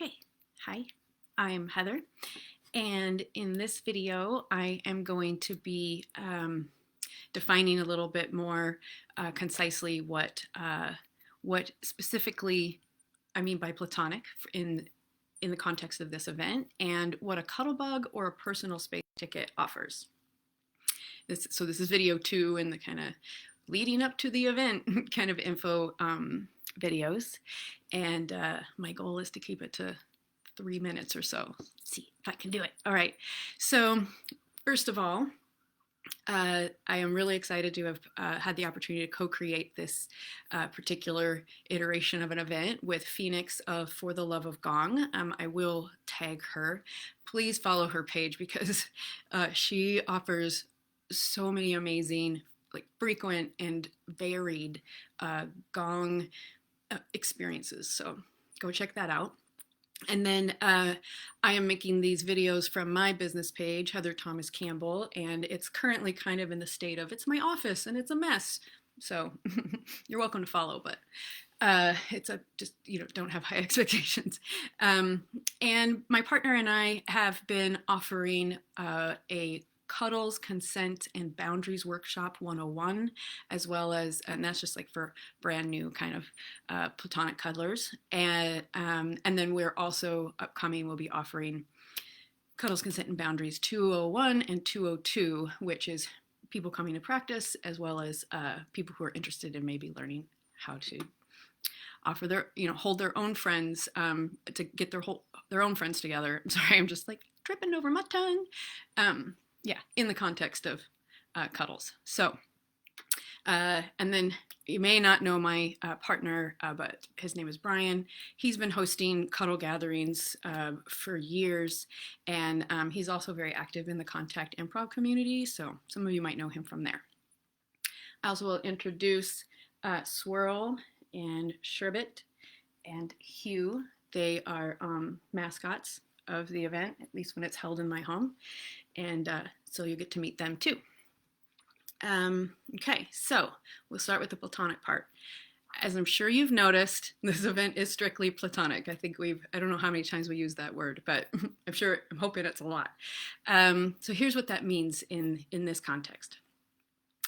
Okay, hi, I'm Heather, and in this video I am going to be defining a little bit more concisely what specifically I mean by Platonic in the context of this event, and what a cuddle bug or a personal space ticket offers. So this is video 2 in the kind of leading up to the event kind of info videos, and my goal is to keep it to 3 minutes or so. Let's see if I can do it. All right. So first of all, I am really excited to have had the opportunity to co-create this particular iteration of an event with Phoenix of For the Love of Gong. I will tag her. Please follow her page because she offers so many amazing, like frequent and varied Gong experiences. So go check that out. And then I am making these videos from my business page, Heather Thomas Campbell, and it's currently kind of in the state of it's my office and it's a mess. So you're welcome to follow, but it's just, don't have high expectations. And my partner and I have been offering a Cuddles, Consent, and Boundaries Workshop 101, as well as, and that's just like for brand new kind of platonic cuddlers. And then we're also upcoming, we'll be offering Cuddles, Consent, and Boundaries 201 and 202, which is people coming to practice, as well as people who are interested in maybe learning how to offer their, hold their own friends, to get their own friends together. I'm sorry, I'm just like tripping over my tongue. Yeah, in the context of cuddles. So, and then you may not know my partner, but his name is Brian. He's been hosting cuddle gatherings for years, and he's also very active in the Contact Improv community, so some of you might know him from there. I also will introduce Swirl and Sherbet and Hugh. They are mascots of the event, at least when it's held in my home. And so you get to meet them too. Okay, so we'll start with the platonic part. As I'm sure you've noticed, this event is strictly platonic. I think I don't know how many times we use that word, but I'm hoping it's a lot. So here's what that means in this context.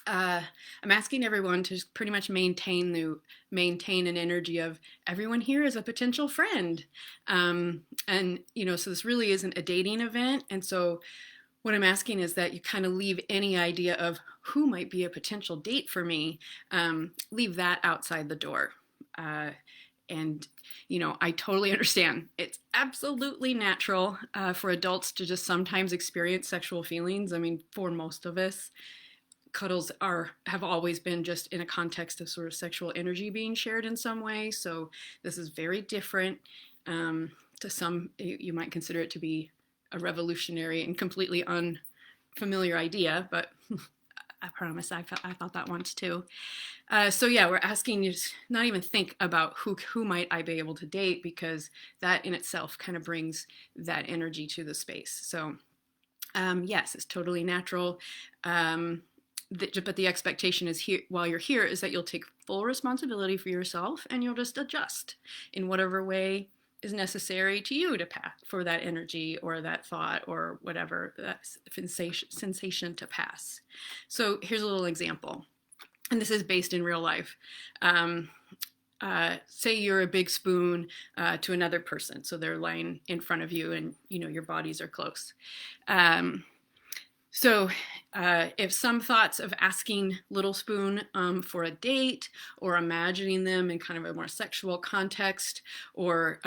I'm asking everyone to pretty much maintain an energy of everyone here is a potential friend. And, so this really isn't a dating event. And so what I'm asking is that you kind of leave any idea of who might be a potential date for me, leave that outside the door. And, I totally understand. It's absolutely natural for adults to just sometimes experience sexual feelings. I mean, for most of us, cuddles have always been just in a context of sort of sexual energy being shared in some way. So this is very different. To some, you might consider it to be a revolutionary and completely unfamiliar idea, but I promise I thought that once too. So yeah, we're asking you to not even think about who might I be able to date, because that in itself kind of brings that energy to the space. So yes, it's totally natural. But the expectation is here while you're here is that you'll take full responsibility for yourself and you'll just adjust in whatever way is necessary to you to pass for that energy or that thought or whatever that sensation to pass. So here's a little example, and this is based in real life. Say you're a big spoon to another person, so they're lying in front of you and your bodies are close. So if some thoughts of asking Little Spoon for a date, or imagining them in kind of a more sexual context, or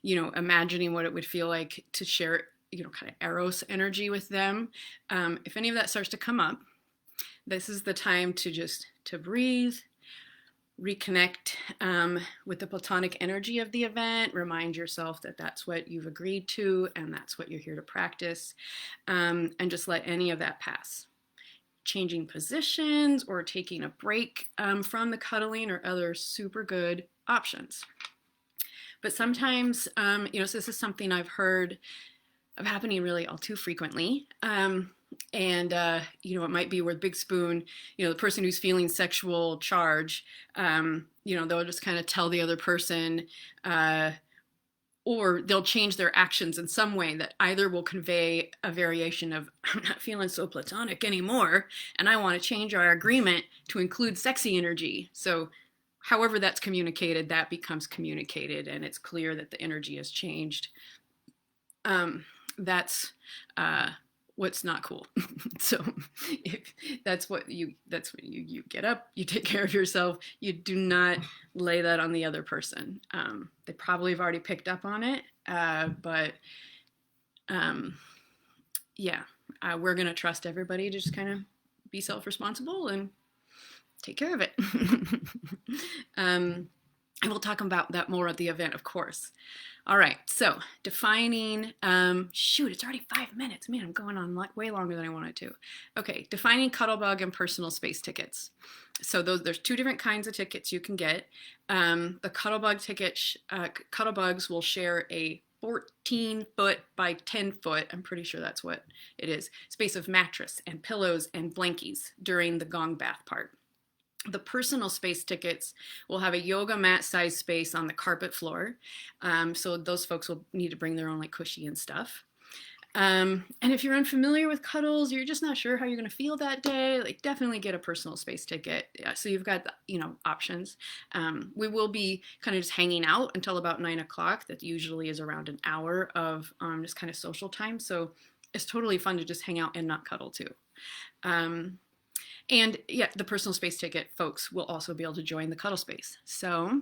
imagining what it would feel like to share kind of eros energy with them, if any of that starts to come up, this is the time to breathe, reconnect with the platonic energy of the event, remind yourself that that's what you've agreed to and that's what you're here to practice, and just let any of that pass. Changing positions or taking a break from the cuddling or other super good options. But sometimes, so this is something I've heard of happening really all too frequently. And, it might be where big spoon, the person who's feeling sexual charge, they'll just kind of tell the other person, or they'll change their actions in some way that either will convey a variation of, I'm not feeling so platonic anymore, and I want to change our agreement to include sexy energy. So however that's communicated, that becomes communicated, and it's clear that the energy has changed. That's what's not cool. So if that's what you get up, you take care of yourself. You do not lay that on the other person. They probably have already picked up on it, but yeah, we're gonna trust everybody to just kind of be self-responsible and take care of it. And we'll talk about that more at the event, of course. All right, so defining, shoot, it's already 5 minutes. Man, I'm going on way longer than I wanted to. Okay, defining Cuddle Bug and personal space tickets. So there's two different kinds of tickets you can get. The Cuddle Bug ticket, Cuddle Bugs will share a 14-foot by 10-foot, I'm pretty sure that's what it is, space of mattress and pillows and blankies during the gong bath part. The personal space tickets will have a yoga mat size space on the carpet floor. So those folks will need to bring their own like cushy and stuff. And if you're unfamiliar with cuddles, you're just not sure how you're going to feel that day, like definitely get a personal space ticket. So you've got, options. We will be kind of just hanging out until about 9 o'clock. That usually is around an hour of just kind of social time. So it's totally fun to just hang out and not cuddle too. And yeah, the personal space ticket folks will also be able to join the cuddle space. So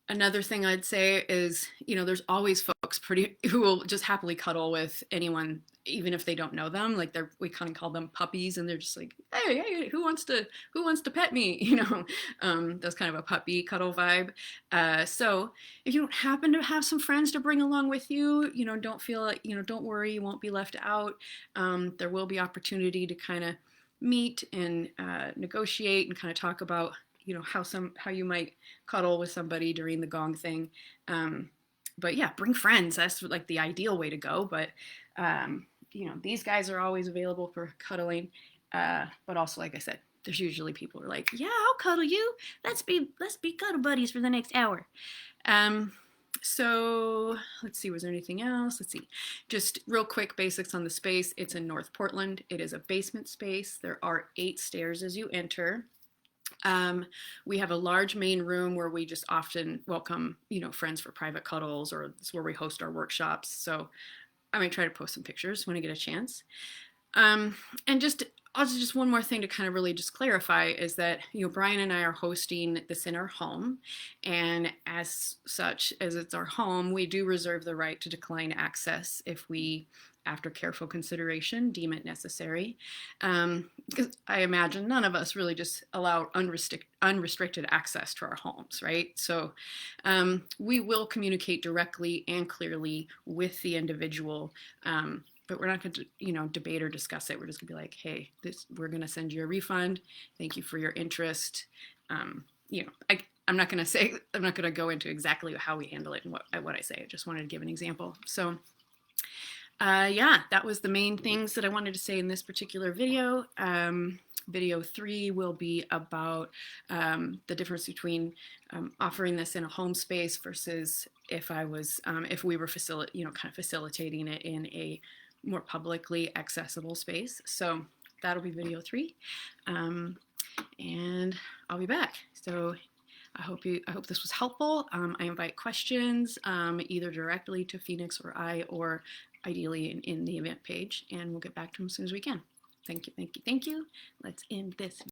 another thing I'd say is, there's always folks who will just happily cuddle with anyone, even if they don't know them. Like we kind of call them puppies, and they're just like, hey, who wants to pet me? That's kind of a puppy cuddle vibe. So if you don't happen to have some friends to bring along with you, don't feel like, don't worry, you won't be left out. There will be opportunity to kind of meet and negotiate and kind of talk about how you might cuddle with somebody during the gong thing. But yeah, bring friends. That's like the ideal way to go. But these guys are always available for cuddling. But also, like I said, there's usually people who are like, yeah, I'll cuddle you. Let's be cuddle buddies for the next hour. So let's see, was there anything else? Let's see, just real quick basics on the space. It's in North Portland. It is a basement space. There are 8 stairs as you enter. We have a large main room where we just often welcome, friends for private cuddles, or it's where we host our workshops. So I might try to post some pictures when I get a chance. And also just one more thing to kind of really just clarify is that, Brian and I are hosting this in our home, and as such, as it's our home, we do reserve the right to decline access if we, after careful consideration, deem it necessary. Because I imagine none of us really just allow unrestricted access to our homes, right? So we will communicate directly and clearly with the individual, but we're not going to, debate or discuss it. We're just going to be like, hey, we're going to send you a refund. Thank you for your interest. I'm not going to go into exactly how we handle it and what I say. I just wanted to give an example. So yeah, that was the main things that I wanted to say in this particular video. Video 3 will be about the difference between offering this in a home space versus if we were facilitating it in a more publicly accessible space. So that'll be video 3, and I'll be back. So I hope this was helpful. I invite questions either directly to Phoenix or I, or ideally in the event page, and we'll get back to them as soon as we can. Thank you. Let's end this.